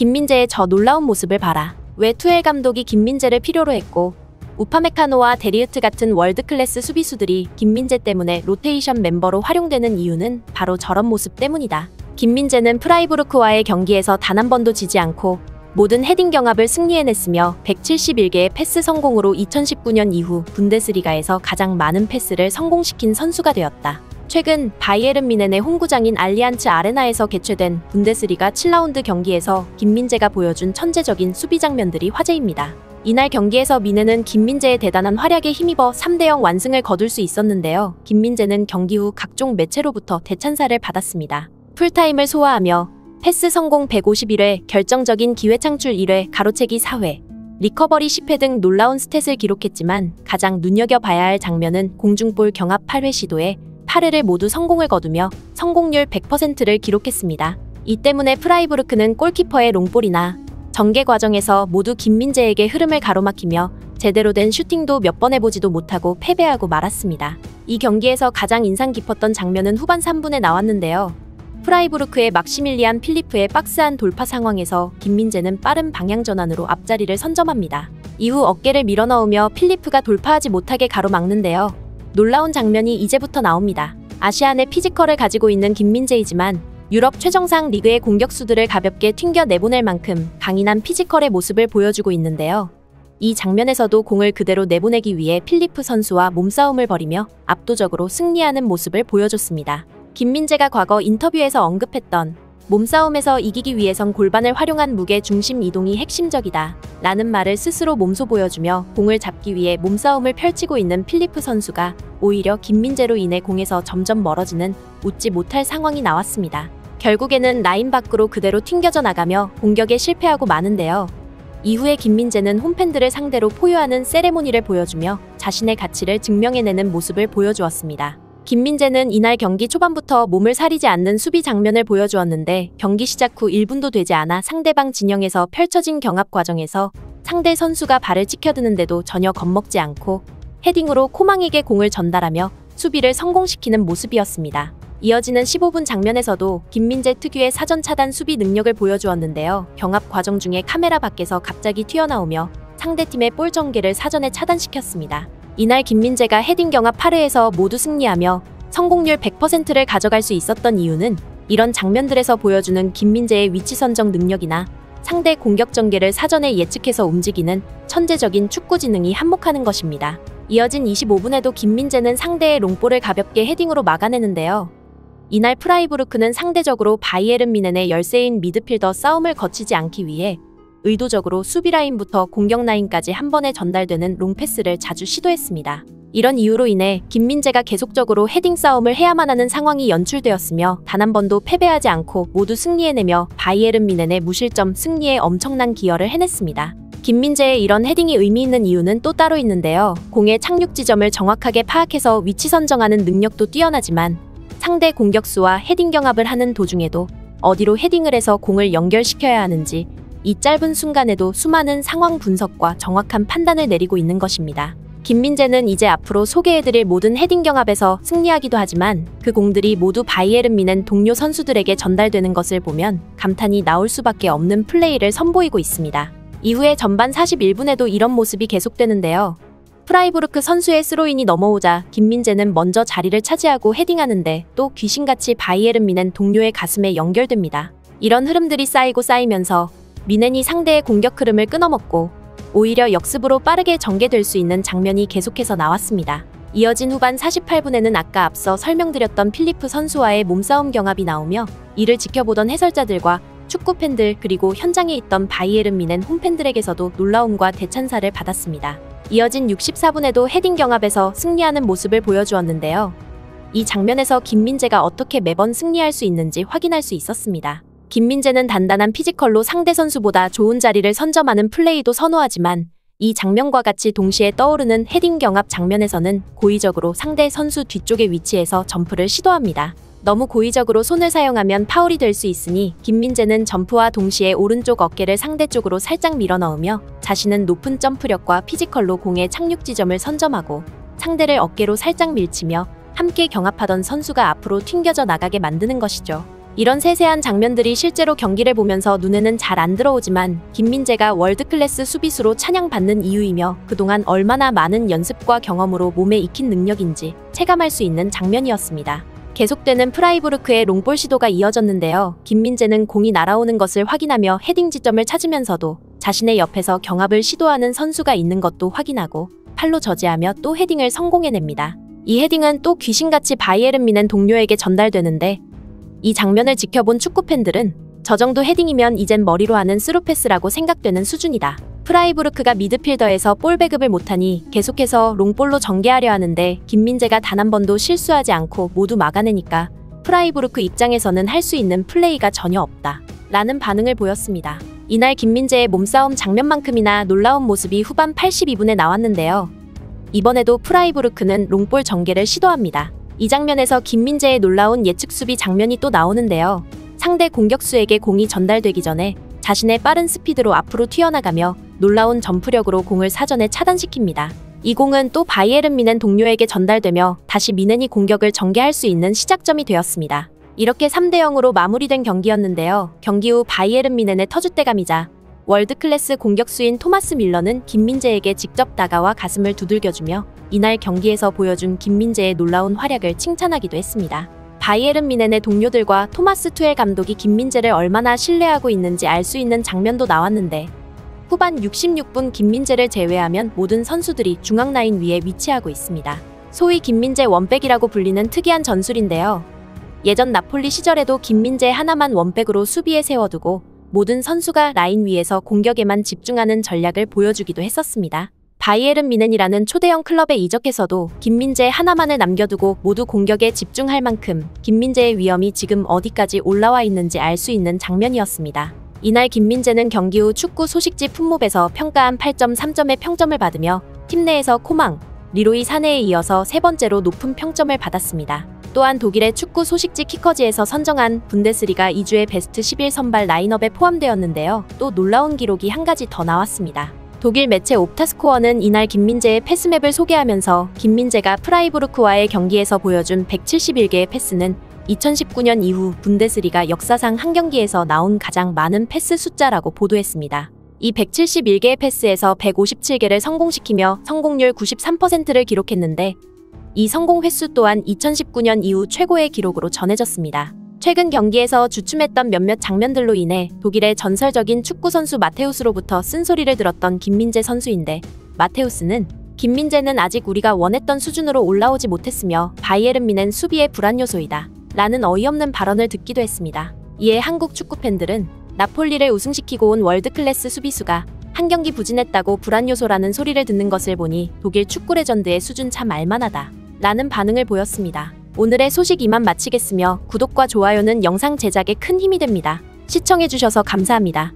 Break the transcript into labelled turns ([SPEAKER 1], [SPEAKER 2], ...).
[SPEAKER 1] 김민재의 저 놀라운 모습을 봐라. 왜 투엘 감독이 김민재를 필요로 했고 우파메카노와 데리으트 같은 월드클래스 수비수들이 김민재 때문에 로테이션 멤버로 활용되는 이유는 바로 저런 모습 때문이다. 김민재는 프라이부르크와의 경기에서 단 한 번도 지지 않고 모든 헤딩 경합을 승리해냈으며 171개의 패스 성공으로 2019년 이후 분데스리가에서 가장 많은 패스를 성공시킨 선수가 되었다. 최근 바이에른 뮌헨의 홈구장인 알리안츠 아레나에서 개최된 분데스리가 7라운드 경기에서 김민재가 보여준 천재적인 수비 장면들이 화제입니다. 이날 경기에서 뮌헨은 김민재의 대단한 활약에 힘입어 3대0 완승을 거둘 수 있었는데요. 김민재는 경기 후 각종 매체로부터 대찬사를 받았습니다. 풀타임을 소화하며 패스 성공 151회, 결정적인 기회 창출 1회, 가로채기 4회, 리커버리 10회 등 놀라운 스탯을 기록했지만 가장 눈여겨봐야 할 장면은 공중볼 경합 8회 시도에 8회를 모두 성공을 거두며 성공률 100%를 기록했습니다. 이 때문에 프라이부르크는 골키퍼의 롱볼이나 전개 과정에서 모두 김민재에게 흐름을 가로막히며 제대로 된 슈팅도 몇 번 해보지도 못하고 패배하고 말았습니다. 이 경기에서 가장 인상 깊었던 장면은 후반 3분에 나왔는데요. 프라이부르크의 막시밀리안 필리프의 박스안 돌파 상황에서 김민재는 빠른 방향 전환으로 앞자리를 선점합니다. 이후 어깨를 밀어넣으며 필리프가 돌파하지 못하게 가로막는데요. 놀라운 장면이 이제부터 나옵니다. 아시안의 피지컬을 가지고 있는 김민재이지만 유럽 최정상 리그의 공격수들을 가볍게 튕겨 내보낼 만큼 강인한 피지컬의 모습을 보여주고 있는데요. 이 장면에서도 공을 그대로 내보내기 위해 필리프 선수와 몸싸움을 벌이며 압도적으로 승리하는 모습을 보여줬습니다. 김민재가 과거 인터뷰에서 언급했던 몸싸움에서 이기기 위해선 골반을 활용한 무게 중심 이동이 핵심적이다 라는 말을 스스로 몸소 보여주며 공을 잡기 위해 몸싸움을 펼치고 있는 필리프 선수가 오히려 김민재로 인해 공에서 점점 멀어지는 웃지 못할 상황이 나왔습니다. 결국에는 라인 밖으로 그대로 튕겨져 나가며 공격에 실패하고 마는데요. 이후에 김민재는 홈팬들을 상대로 포효하는 세레모니를 보여주며 자신의 가치를 증명해내는 모습을 보여주었습니다. 김민재는 이날 경기 초반부터 몸을 사리지 않는 수비 장면을 보여주었는데 경기 시작 후 1분도 되지 않아 상대방 진영에서 펼쳐진 경합 과정에서 상대 선수가 발을 찍혀드는데도 전혀 겁먹지 않고 헤딩으로 코망에게 공을 전달하며 수비를 성공시키는 모습이었습니다. 이어지는 15분 장면에서도 김민재 특유의 사전 차단 수비 능력을 보여주었는데요. 경합 과정 중에 카메라 밖에서 갑자기 튀어나오며 상대팀의 볼 전개를 사전에 차단시켰습니다. 이날 김민재가 헤딩 경합 8회에서 모두 승리하며 성공률 100%를 가져갈 수 있었던 이유는 이런 장면들에서 보여주는 김민재의 위치 선정 능력이나 상대 공격 전개를 사전에 예측해서 움직이는 천재적인 축구 지능이 한몫하는 것입니다. 이어진 25분에도 김민재는 상대의 롱볼을 가볍게 헤딩으로 막아내는데요. 이날 프라이부르크는 상대적으로 바이에른 뮌헨의 열세인 미드필더 싸움을 거치지 않기 위해 의도적으로 수비 라인부터 공격 라인까지 한 번에 전달되는 롱패스를 자주 시도했습니다. 이런 이유로 인해 김민재가 계속적으로 헤딩 싸움을 해야만 하는 상황이 연출되었으며 단 한 번도 패배하지 않고 모두 승리해내며 바이에른 뮌헨의 무실점 승리에 엄청난 기여를 해냈습니다. 김민재의 이런 헤딩이 의미 있는 이유는 또 따로 있는데요. 공의 착륙 지점을 정확하게 파악해서 위치 선정하는 능력도 뛰어나지만 상대 공격수와 헤딩 경합을 하는 도중에도 어디로 헤딩을 해서 공을 연결시켜야 하는지 이 짧은 순간에도 수많은 상황 분석과 정확한 판단을 내리고 있는 것입니다. 김민재는 이제 앞으로 소개해드릴 모든 헤딩 경합에서 승리하기도 하지만 그 공들이 모두 바이에른 뮌헨 동료 선수들에게 전달되는 것을 보면 감탄이 나올 수밖에 없는 플레이를 선보이고 있습니다. 이후에 전반 41분에도 이런 모습이 계속되는데요. 프라이부르크 선수의 스로인이 넘어오자 김민재는 먼저 자리를 차지하고 헤딩하는데 또 귀신같이 바이에른 뮌헨 동료의 가슴에 연결됩니다. 이런 흐름들이 쌓이면서 뮌헨이 상대의 공격 흐름을 끊어먹고 오히려 역습으로 빠르게 전개될 수 있는 장면이 계속해서 나왔습니다. 이어진 후반 48분에는 아까 앞서 설명드렸던 필리프 선수와의 몸싸움 경합이 나오며 이를 지켜보던 해설자들과 축구팬들 그리고 현장에 있던 바이에른 뮌헨 홈팬들에게서도 놀라움과 대찬사를 받았습니다. 이어진 64분에도 헤딩 경합에서 승리하는 모습을 보여주었는데요. 이 장면에서 김민재가 어떻게 매번 승리할 수 있는지 확인할 수 있었습니다. 김민재는 단단한 피지컬로 상대 선수보다 좋은 자리를 선점하는 플레이도 선호하지만 이 장면과 같이 동시에 떠오르는 헤딩 경합 장면에서는 고의적으로 상대 선수 뒤쪽의 위치에서 점프를 시도합니다. 너무 고의적으로 손을 사용하면 파울이 될 수 있으니 김민재는 점프와 동시에 오른쪽 어깨를 상대 쪽으로 살짝 밀어넣으며 자신은 높은 점프력과 피지컬로 공의 착륙 지점을 선점하고 상대를 어깨로 살짝 밀치며 함께 경합하던 선수가 앞으로 튕겨져 나가게 만드는 것이죠. 이런 세세한 장면들이 실제로 경기를 보면서 눈에는 잘 안 들어오지만 김민재가 월드클래스 수비수로 찬양받는 이유이며 그동안 얼마나 많은 연습과 경험으로 몸에 익힌 능력인지 체감할 수 있는 장면이었습니다. 계속되는 프라이부르크의 롱볼 시도가 이어졌는데요. 김민재는 공이 날아오는 것을 확인하며 헤딩 지점을 찾으면서도 자신의 옆에서 경합을 시도하는 선수가 있는 것도 확인하고 팔로 저지하며 또 헤딩을 성공해냅니다. 이 헤딩은 또 귀신같이 바이에른 뮌헨 동료에게 전달되는데 이 장면을 지켜본 축구팬들은 저 정도 헤딩이면 이젠 머리로 하는 스루패스라고 생각되는 수준이다. 프라이부르크가 미드필더에서 볼 배급을 못하니 계속해서 롱볼로 전개하려 하는데 김민재가 단 한 번도 실수하지 않고 모두 막아내니까 프라이부르크 입장에서는 할 수 있는 플레이가 전혀 없다. 라는 반응을 보였습니다. 이날 김민재의 몸싸움 장면만큼이나 놀라운 모습이 후반 82분에 나왔는데요. 이번에도 프라이부르크는 롱볼 전개를 시도합니다. 이 장면에서 김민재의 놀라운 예측 수비 장면이 또 나오는데요. 상대 공격수에게 공이 전달되기 전에 자신의 빠른 스피드로 앞으로 튀어나가며 놀라운 점프력으로 공을 사전에 차단시킵니다. 이 공은 또 바이에른 뮌헨 동료에게 전달되며 다시 뮌헨이 공격을 전개할 수 있는 시작점이 되었습니다. 이렇게 3대0으로 마무리된 경기였는데요. 경기 후 바이에른 뮌헨의 터줏대감이자 월드클래스 공격수인 토마스 밀러는 김민재에게 직접 다가와 가슴을 두들겨주며 이날 경기에서 보여준 김민재의 놀라운 활약을 칭찬하기도 했습니다. 바이에른 뮌헨의 동료들과 토마스 투엘 감독이 김민재를 얼마나 신뢰하고 있는지 알 수 있는 장면도 나왔는데 후반 66분 김민재를 제외하면 모든 선수들이 중앙 라인 위에 위치하고 있습니다. 소위 김민재 원백이라고 불리는 특이한 전술인데요. 예전 나폴리 시절에도 김민재 하나만 원백으로 수비에 세워두고 모든 선수가 라인 위에서 공격에만 집중하는 전략을 보여주기도 했었습니다. 바이에른 뮌헨이라는 초대형 클럽에 이적해서도 김민재 하나만을 남겨두고 모두 공격에 집중할 만큼 김민재의 위험이 지금 어디까지 올라와 있는지 알 수 있는 장면이었습니다. 이날 김민재는 경기 후 축구 소식지 품목에서 평가한 8.3점의 평점을 받으며 팀 내에서 코망, 리로이 사네에 이어서 세 번째로 높은 평점을 받았습니다. 또한 독일의 축구 소식지 키커지에서 선정한 분데스리가 2주의 베스트 11 선발 라인업에 포함되었는데요. 또 놀라운 기록이 한 가지 더 나왔습니다. 독일 매체 옵타스코어는 이날 김민재의 패스맵을 소개하면서 김민재가 프라이부르크와의 경기에서 보여준 171개의 패스는 2019년 이후 분데스리가 역사상 한 경기에서 나온 가장 많은 패스 숫자라고 보도했습니다. 이 171개의 패스에서 157개를 성공시키며 성공률 93%를 기록했는데 이 성공 횟수 또한 2019년 이후 최고의 기록으로 전해졌습니다. 최근 경기에서 주춤했던 몇몇 장면들로 인해 독일의 전설적인 축구선수 마테우스로부터 쓴소리를 들었던 김민재 선수인데 마테우스는 김민재는 아직 우리가 원했던 수준으로 올라오지 못했으며 바이에른 뮌헨 수비의 불안 요소이다. 라는 어이없는 발언을 듣기도 했습니다. 이에 한국 축구팬들은 나폴리를 우승시키고 온 월드클래스 수비수가 한 경기 부진했다고 불안 요소라는 소리를 듣는 것을 보니 독일 축구 레전드의 수준 참 알만하다. 라는 반응을 보였습니다. 오늘의 소식 이만 마치겠으며 구독과 좋아요는 영상 제작에 큰 힘이 됩니다. 시청해주셔서 감사합니다.